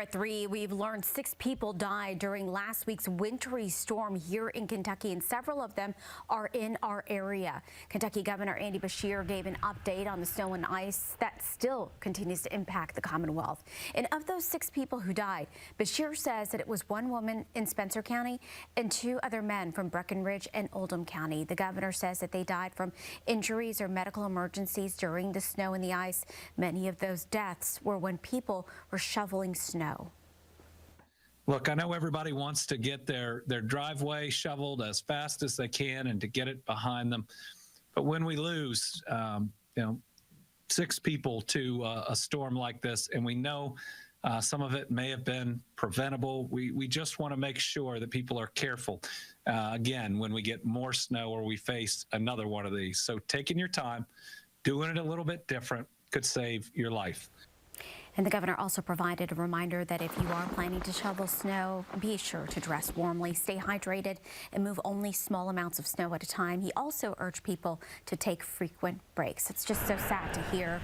At 3, we've learned 6 people died during last week's wintry storm here in Kentucky, and several of them are in our area. Kentucky Governor Beshear gave an update on the snow and ice that still continues to impact the Commonwealth. And of those 6 people who died, Beshear says that it was 1 woman in Spencer County and 2 other men from Breckenridge and Oldham County. The governor says that they died from injuries or medical emergencies during the snow and the ice. Many of those deaths were when people were shoveling snow. Look, I know everybody wants to get their driveway shoveled as fast as they can and to get it behind them. But when we lose, 6 people to a storm like this, and we know some of it may have been preventable, we just want to make sure that people are careful, again, when we get more snow or we face another one of these. So taking your time, doing it a little bit different could save your life. And the governor also provided a reminder that if you are planning to shovel snow, be sure to dress warmly, stay hydrated, and move only small amounts of snow at a time. He also urged people to take frequent breaks. It's just so sad to hear